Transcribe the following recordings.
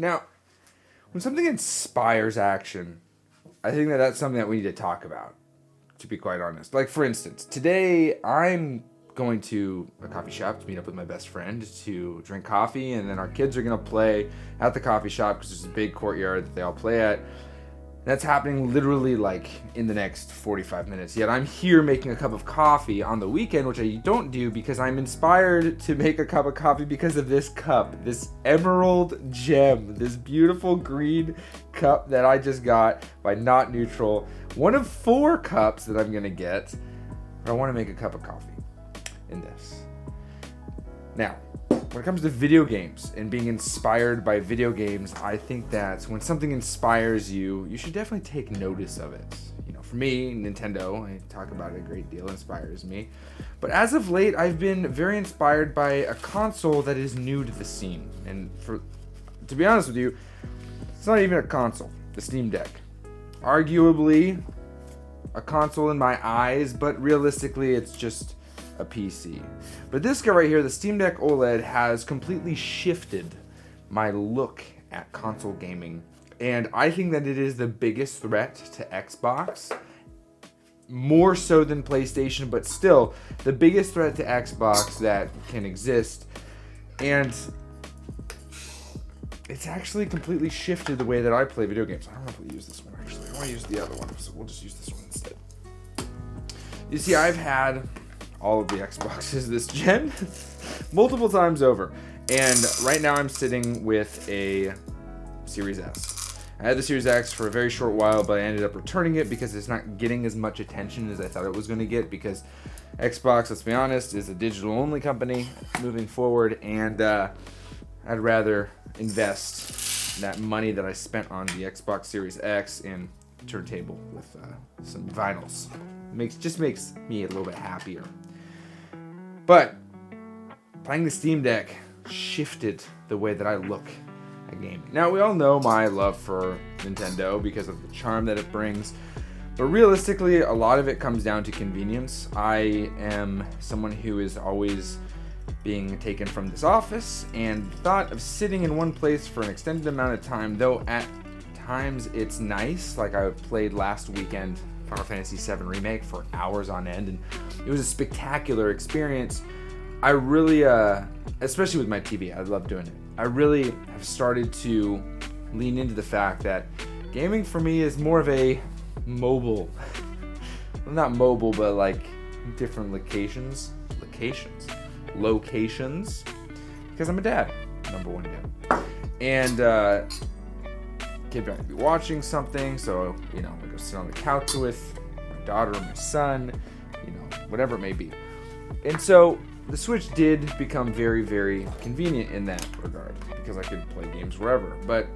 Now, when something inspires action, I think that that's something that we need to talk about, to be quite honest. Like, for instance, today I'm going to a coffee shop to meet up with my best friend to drink coffee, and then our kids are going to play at the coffee shop because there's a big courtyard that they all play at. That's happening literally like in the next 45 minutes. Yet I'm here making a cup of coffee on the weekend, which I don't do because I'm inspired to make a cup of coffee because of this cup, this emerald gem, this beautiful green cup that I just got by Not Neutral. One of 4 cups that I'm going to get. But I want to make a cup of coffee in this. Now, when it comes to video games and being inspired by video games, I think that when something inspires you, you should definitely take notice of it. You know, for me, Nintendo, I talk about it a great deal, inspires me. But as of late, I've been very inspired by a console that is new to the scene. And to be honest with you, it's not even a console, the Steam Deck. Arguably a console in my eyes, but realistically, it's just a PC. But this guy right here, the Steam Deck OLED, has completely shifted my look at console gaming, and I think that it is the biggest threat to Xbox, more so than PlayStation, but still the biggest threat to Xbox that can exist. And it's actually completely shifted the way that I play video games. I don't know if we'll use this one, actually. I want to use the other one, so we'll just use this one instead. You see, I've had all of the Xboxes this gen multiple times over, and right now I'm sitting with a Series S. I had the Series X for a very short while, but I ended up returning it because it's not getting as much attention as I thought it was going to get, because Xbox, let's be honest, is a digital only company moving forward, and I'd rather invest that money that I spent on the Xbox Series X in a turntable with some vinyls. Just makes me a little bit happier. But playing the Steam Deck shifted the way that I look at gaming. Now, we all know my love for Nintendo because of the charm that it brings, but realistically, a lot of it comes down to convenience. I am someone who is always being taken from this office, and thought of sitting in one place for an extended amount of time, though at times it's nice. Like, I played last weekend Final Fantasy VII Remake for hours on end, and it was a spectacular experience. I really, especially with my TV, I love doing it. I really have started to lean into the fact that gaming for me is more of a mobile, well, not mobile, but like different locations, because I'm a dad, number one dad, and kid might be watching something, so I go sit on the couch with my daughter or my son, whatever it may be. And so the Switch did become very, very convenient in that regard, because I could play games wherever. But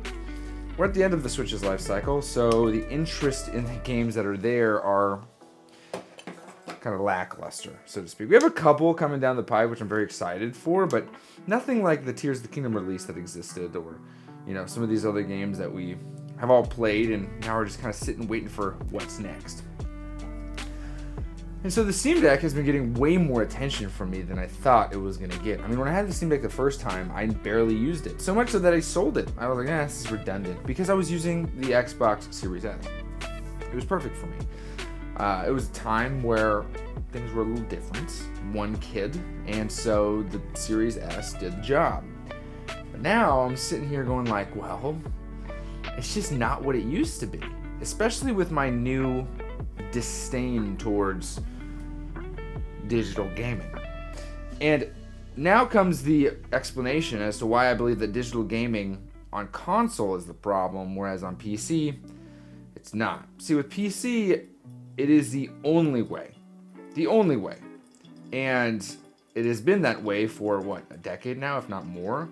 we're at the end of the Switch's life cycle, so the interest in the games that are there are kind of lackluster, so to speak. We have a couple coming down the pipe, which I'm very excited for, but nothing like the Tears of the Kingdom release that existed, or some of these other games that we have all played, and now we're just kind of sitting waiting for what's next. And so the Steam Deck has been getting way more attention from me than I thought it was going to get. I mean, when I had the Steam Deck the first time, I barely used it. So much so that I sold it. I was like, this is redundant, because I was using the Xbox Series S. It was perfect for me. It was a time where things were a little different. One kid, and so the Series S did the job. But now I'm sitting here going like, well, it's just not what it used to be. Especially with my new disdain towards digital gaming. And now comes the explanation as to why I believe that digital gaming on console is the problem, whereas on PC, it's not. See, with PC, it is the only way. The only way. And it has been that way for, a decade now, if not more.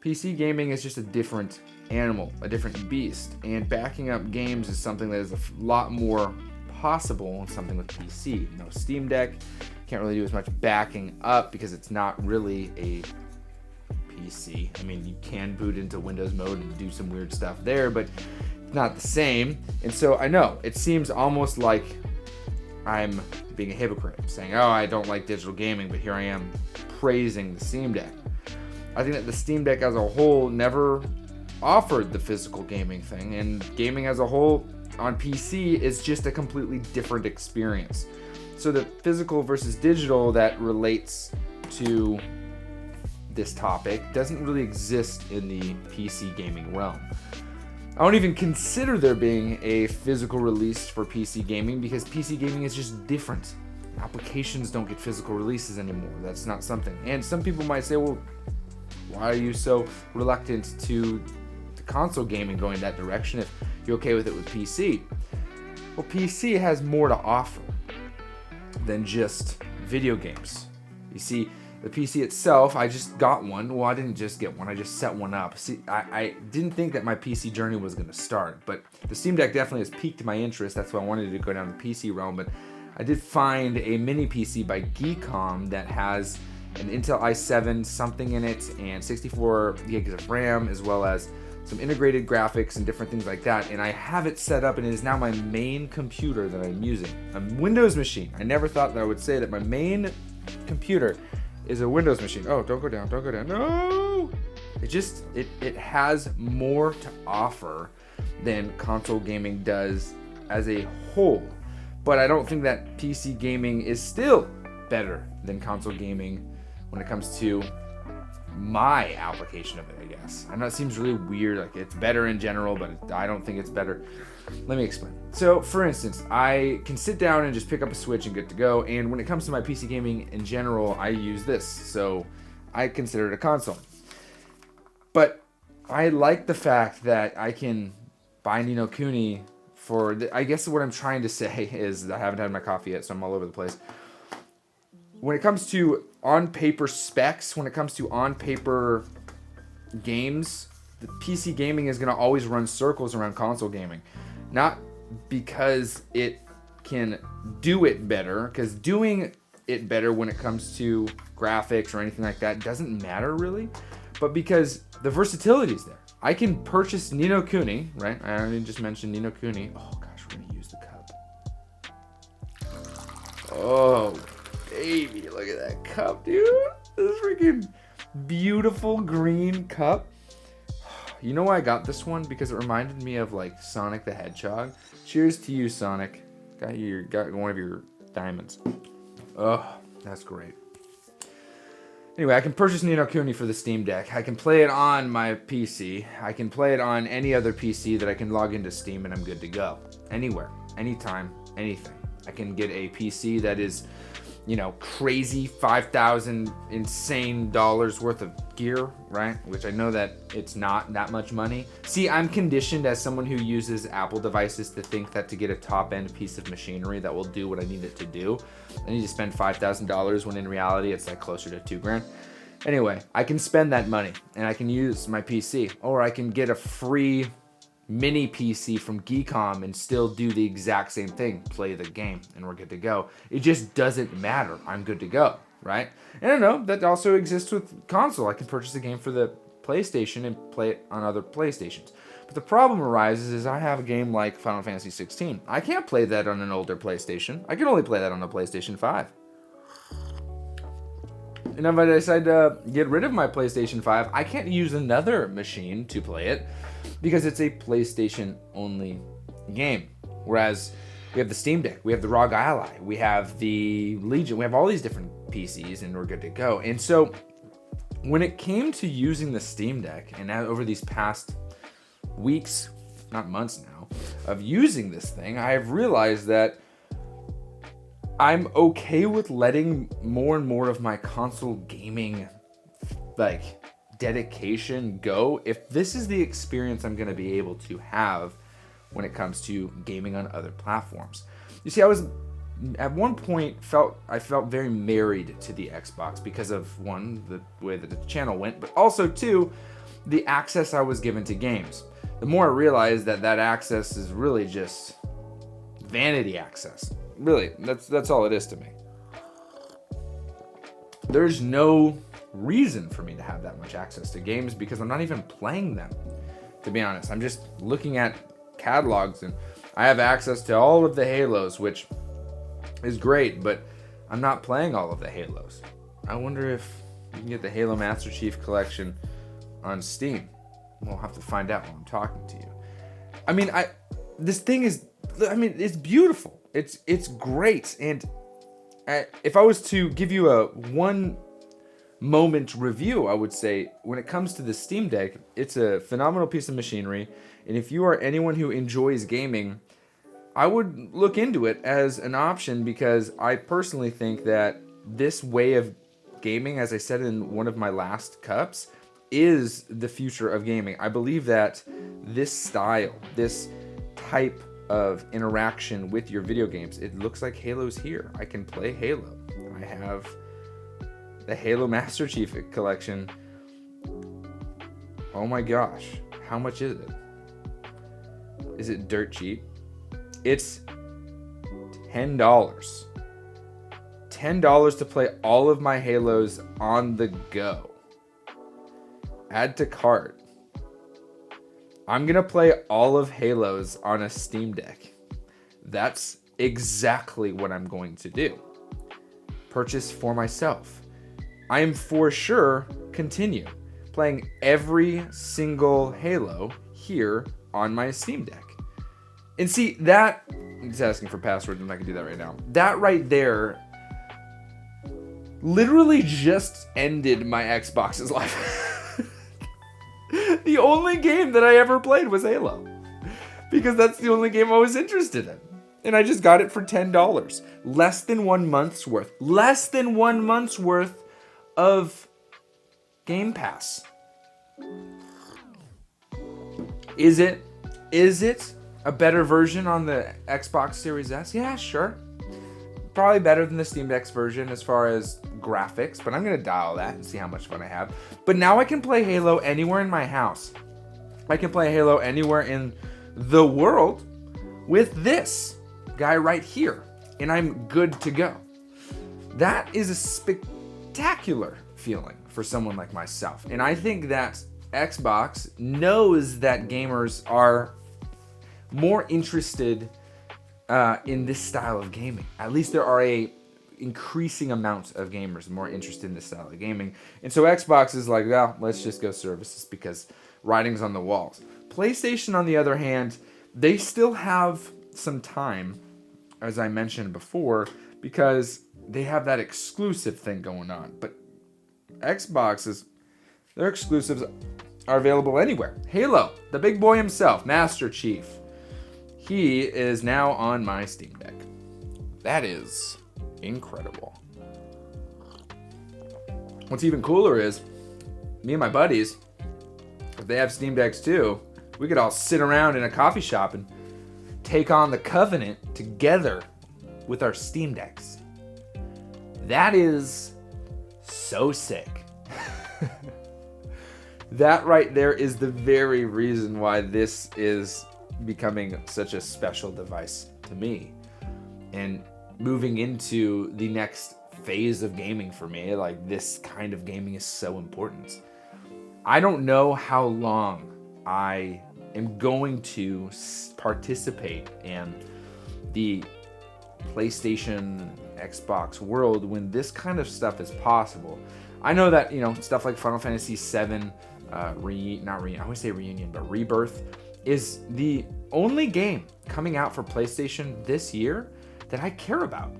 PC gaming is just a different animal, a different beast. And backing up games is something that is a lot more possible on something with PC. Steam Deck can't really do as much backing up because it's not really a PC. I mean, you can boot into Windows mode and do some weird stuff there, but it's not the same. And so I know it seems almost like I'm being a hypocrite, saying, I don't like digital gaming, but here I am praising the Steam Deck. I think that the Steam Deck as a whole never offered the physical gaming thing, and gaming as a whole on PC is just a completely different experience. So the physical versus digital that relates to this topic doesn't really exist in the PC gaming realm. I don't even consider there being a physical release for PC gaming because PC gaming is just different. Applications don't get physical releases anymore. That's not something. And some people might say, well, why are you so reluctant to console gaming going that direction if you're okay with it with PC? Well, PC has more to offer than just video games. You see, the PC itself, I just got one. Well, I didn't just get one, I just set one up. See, I didn't think that my PC journey was going to start, but the Steam Deck definitely has piqued my interest. That's why I wanted to go down the PC realm, but I did find a mini PC by Geekom that has an Intel i7 something in it and 64 gigs of RAM, as well as some integrated graphics and different things like that. And I have it set up, and it is now my main computer that I'm using. A Windows machine. I never thought that I would say that my main computer is a Windows machine. Oh, don't go down, no! It has more to offer than console gaming does as a whole. But I don't think that PC gaming is still better than console gaming when it comes to my application of it, I guess. I know it seems really weird, like it's better in general, but I don't think it's better. Let me explain. So, for instance, I can sit down and just pick up a Switch and get to go, and when it comes to my PC gaming in general, I use this, so I consider it a console. But I like the fact that I can buy Ni no Kuni I guess what I'm trying to say is, I haven't had my coffee yet, so I'm all over the place. When it comes to on-paper specs, when it comes to on-paper games, the PC gaming is going to always run circles around console gaming. Not because it can do it better, because doing it better when it comes to graphics or anything like that doesn't matter really, but because the versatility is there. I can purchase Ni no Kuni, right? I already just mentioned Ni no Kuni. Oh gosh, we're going to use the cup. Oh, baby, look at that cup, dude. This freaking beautiful green cup. You know why I got this one? Because it reminded me of like Sonic the Hedgehog. Cheers to you, Sonic. Got one of your diamonds. Oh, that's great. Anyway, I can purchase Ni no Kuni for the Steam Deck. I can play it on my PC. I can play it on any other PC that I can log into Steam, and I'm good to go. Anywhere, anytime, anything. I can get a PC that is, crazy $5,000 insane dollars worth of gear, right? Which I know that it's not that much money. See, I'm conditioned as someone who uses Apple devices to think that to get a top-end piece of machinery that will do what I need it to do, I need to spend $5,000 when in reality it's like closer to $2,000. Anyway, I can spend that money and I can use my PC, or I can get a free mini PC from Geekom and still do the exact same thing, play the game, and we're good to go. It just doesn't matter. I'm good to go, right? And I know that also exists with console. I can purchase a game for the PlayStation and play it on other PlayStations. But the problem arises is I have a game like Final Fantasy 16. I can't play that on an older PlayStation. I can only play that on a PlayStation 5. And if I decide to get rid of my PlayStation 5, I can't use another machine to play it because it's a PlayStation-only game. Whereas we have the Steam Deck, we have the ROG Ally, we have the Legion, we have all these different PCs, and we're good to go. And so when it came to using the Steam Deck, and over these past weeks, not months now, of using this thing, I have realized that I'm okay with letting more and more of my console gaming dedication go if this is the experience I'm going to be able to have when it comes to gaming on other platforms. You see, I was at one point I felt very married to the Xbox because of one, the way that the channel went, but also two, the access I was given to games. The more I realized that access is really just vanity access. Really, that's all it is to me. There's no reason for me to have that much access to games because I'm not even playing them, to be honest. I'm just looking at catalogs, and I have access to all of the Halos, which is great, but I'm not playing all of the Halos. I wonder if you can get the Halo Master Chief Collection on Steam. We'll have to find out while I'm talking to you. I mean, this thing is, I mean, it's beautiful. It's great. And if I was to give you a one moment review, I would say when it comes to the Steam Deck, it's a phenomenal piece of machinery. And if you are anyone who enjoys gaming, I would look into it as an option, because I personally think that this way of gaming, as I said in one of my last cups, is the future of gaming. I believe that this style, this type of interaction with your video games, it looks like Halo's here. I can play Halo. I have the Halo Master Chief Collection. Oh my gosh, how much is it? Is it dirt cheap? It's $10. $10 to play all of my Halos on the go. Add to cart. I'm going to play all of Halos on a Steam Deck. That's exactly what I'm going to do. Purchase for myself. I am for sure continue playing every single Halo here on my Steam Deck. And see, that, it's asking for passwords, I'm not going to do that right now. That right there literally just ended my Xbox's life. The only game that I ever played was Halo, because that's the only game I was interested in. And I just got it for $10. Less than 1 month's worth. Less than 1 month's worth of Game Pass. Is it a better version on the Xbox Series S? Yeah, sure. Probably better than the Steam Deck's version as far as graphics, but I'm going to dial that and see how much fun I have. But now I can play Halo anywhere in my house. I can play Halo anywhere in the world with this guy right here, and I'm good to go. That is a spectacular feeling for someone like myself. And I think that Xbox knows that gamers are more interested in this style of gaming. At least there are a increasing amount of gamers more interested in this style of gaming. And so Xbox is like, well, let's just go services because writing's on the walls. PlayStation, on the other hand, they still have some time, as I mentioned before, because they have that exclusive thing going on. But Xbox's, their exclusives are available anywhere. Halo, the big boy himself, Master Chief. He is now on my Steam Deck. That is incredible. What's even cooler is, me and my buddies, if they have Steam Decks too, we could all sit around in a coffee shop and take on the Covenant together with our Steam Decks. That is so sick. That right there is the very reason why this is becoming such a special device to me. And moving into the next phase of gaming for me, like this kind of gaming is so important. I don't know how long I am going to participate in the PlayStation, Xbox world when this kind of stuff is possible. I know that, you know, stuff like Final Fantasy VII, Rebirth is the only game coming out for PlayStation this year that I care about.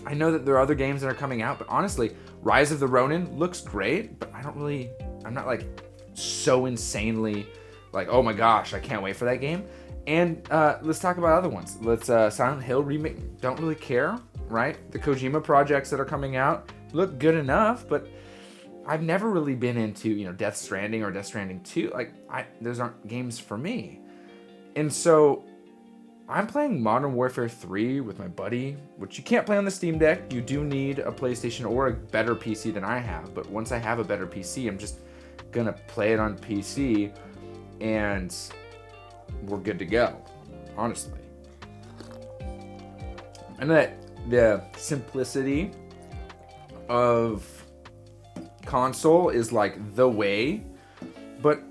I know that there are other games that are coming out, but honestly, Rise of the Ronin looks great, but I'm not like so insanely like, oh my gosh, I can't wait for that game. And let's talk about other ones. Silent Hill remake, don't really care, right? The Kojima projects that are coming out look good enough, but I've never really been into, you know, Death Stranding or Death Stranding 2. Like, those aren't games for me. And so I'm playing Modern Warfare 3 with my buddy, which you can't play on the Steam Deck. You do need a PlayStation or a better PC than I have. But once I have a better PC, I'm just gonna play it on PC and we're good to go, honestly. And the simplicity of console is like the way, but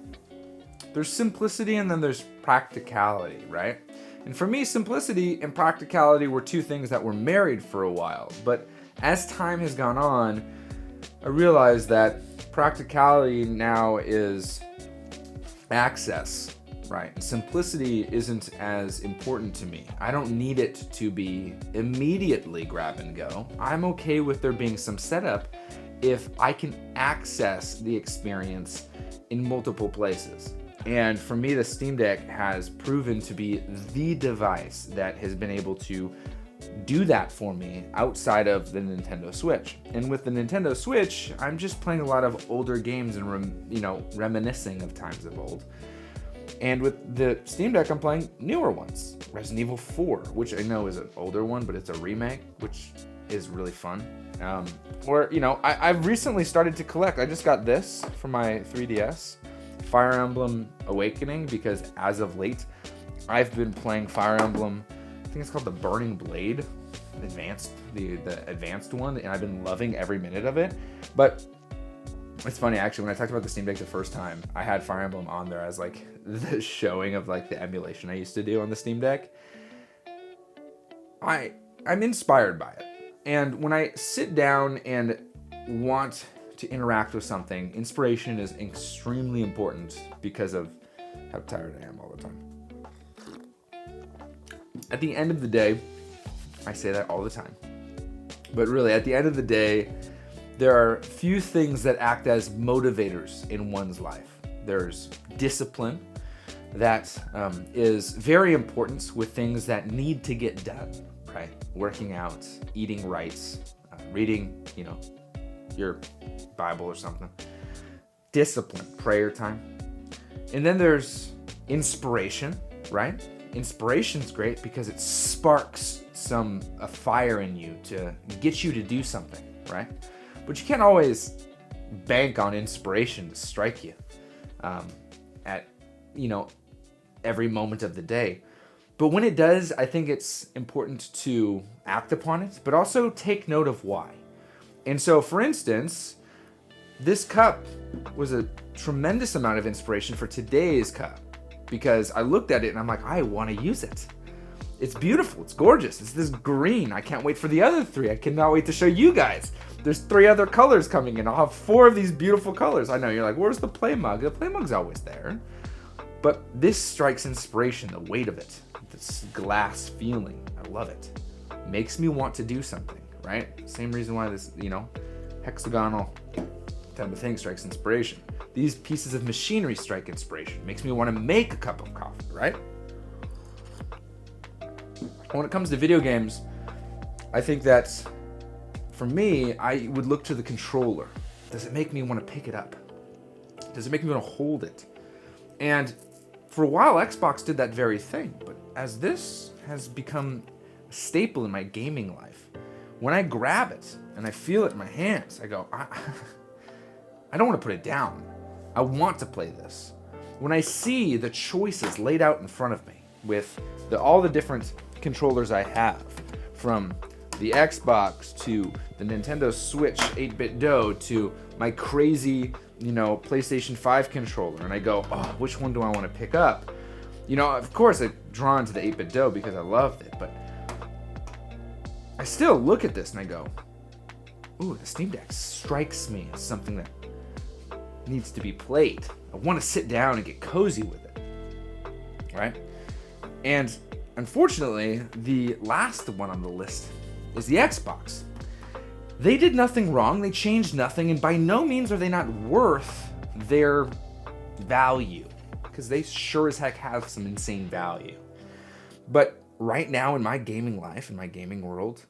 there's simplicity and then there's practicality, right? And for me, simplicity and practicality were two things that were married for a while. But as time has gone on, I realized that practicality now is access, right? Simplicity isn't as important to me. I don't need it to be immediately grab and go. I'm okay with there being some setup if I can access the experience in multiple places. And for me, the Steam Deck has proven to be the device that has been able to do that for me outside of the Nintendo Switch. And with the Nintendo Switch, I'm just playing a lot of older games and reminiscing of times of old. And with the Steam Deck, I'm playing newer ones. Resident Evil 4, which I know is an older one, but it's a remake, which is really fun. I've recently started to collect. I just got this for my 3DS, Fire Emblem Awakening, because as of late, I've been playing Fire Emblem, I think it's called the Burning Blade, the advanced one, and I've been loving every minute of it. But it's funny, actually, when I talked about the Steam Deck the first time, I had Fire Emblem on there as like the showing of like the emulation I used to do on the Steam Deck. I'm inspired by it. And when I sit down and want to interact with something, inspiration is extremely important because of how tired I am all the time. At the end of the day, I say that all the time, but really at the end of the day, there are few things that act as motivators in one's life. There's discipline that is very important with things that need to get done, right? Working out, eating right, reading, your Bible or something. Discipline, prayer time. And then there's inspiration, right? Inspiration's great because it sparks a fire in you to get you to do something, right? But you can't always bank on inspiration to strike you at every moment of the day. But when it does, I think it's important to act upon it, but also take note of why. And so, for instance, this cup was a tremendous amount of inspiration for today's cup because I looked at it and I'm like, I want to use it. It's beautiful. It's gorgeous. It's this green. I can't wait for the other 3. I cannot wait to show you guys. There's 3 other colors coming in. I'll have 4 of these beautiful colors. I know you're like, where's the play mug? The play mug's always there. But this strikes inspiration, the weight of it, this glass feeling. I love it. Makes me want to do something, right? Same reason why this, hexagonal type of thing strikes inspiration. These pieces of machinery strike inspiration. Makes me want to make a cup of coffee, right? When it comes to video games, I think that for me, I would look to the controller. Does it make me want to pick it up? Does it make me want to hold it? And for a while, Xbox did that very thing. But as this has become a staple in my gaming life, when I grab it and I feel it in my hands, I go, I don't want to put it down. I want to play this. When I see the choices laid out in front of me with all the different controllers I have, from the Xbox to the Nintendo Switch 8-bit Do to my crazy, PlayStation 5 controller, and I go, which one do I want to pick up? Of course I'm drawn to the 8-bit Do because I loved it, but I still look at this and I go, ooh, the Steam Deck strikes me as something that needs to be played. I want to sit down and get cozy with it, right? And unfortunately, the last one on the list is the Xbox. They did nothing wrong, they changed nothing, and by no means are they not worth their value, because they sure as heck have some insane value. But right now in my gaming life, in my gaming world,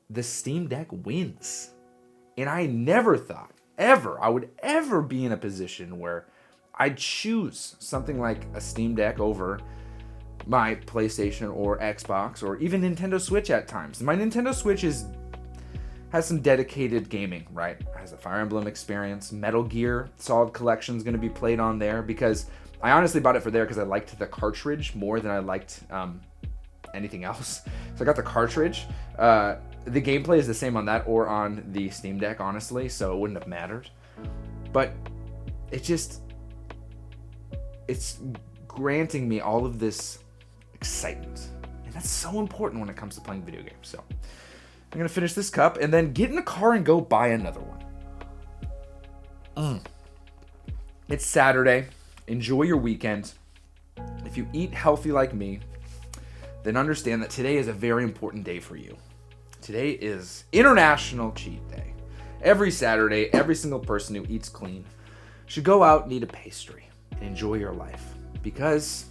the Steam Deck wins. And I never thought, I would ever be in a position where I'd choose something like a Steam Deck over my PlayStation or Xbox or even Nintendo Switch at times. My Nintendo Switch has some dedicated gaming, right? It has a Fire Emblem experience. Metal Gear Solid Collection is going to be played on there because I honestly bought it for there because I liked the cartridge more than I liked anything else. So I got the cartridge. The gameplay is the same on that or on the Steam Deck, honestly, so it wouldn't have mattered. But it's granting me all of this excitement. And that's so important when it comes to playing video games. So I'm going to finish this cup and then get in the car and go buy another one. It's Saturday. Enjoy your weekend. If you eat healthy like me, then understand that today is a very important day for you. Today is International Cheat Day. Every Saturday, every single person who eats clean should go out and eat a pastry and enjoy your life. Because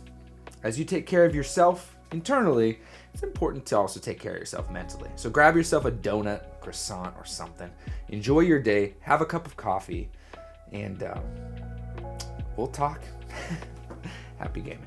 as you take care of yourself internally, it's important to also take care of yourself mentally. So grab yourself a donut, croissant, or something. Enjoy your day. Have a cup of coffee. And we'll talk. Happy gaming.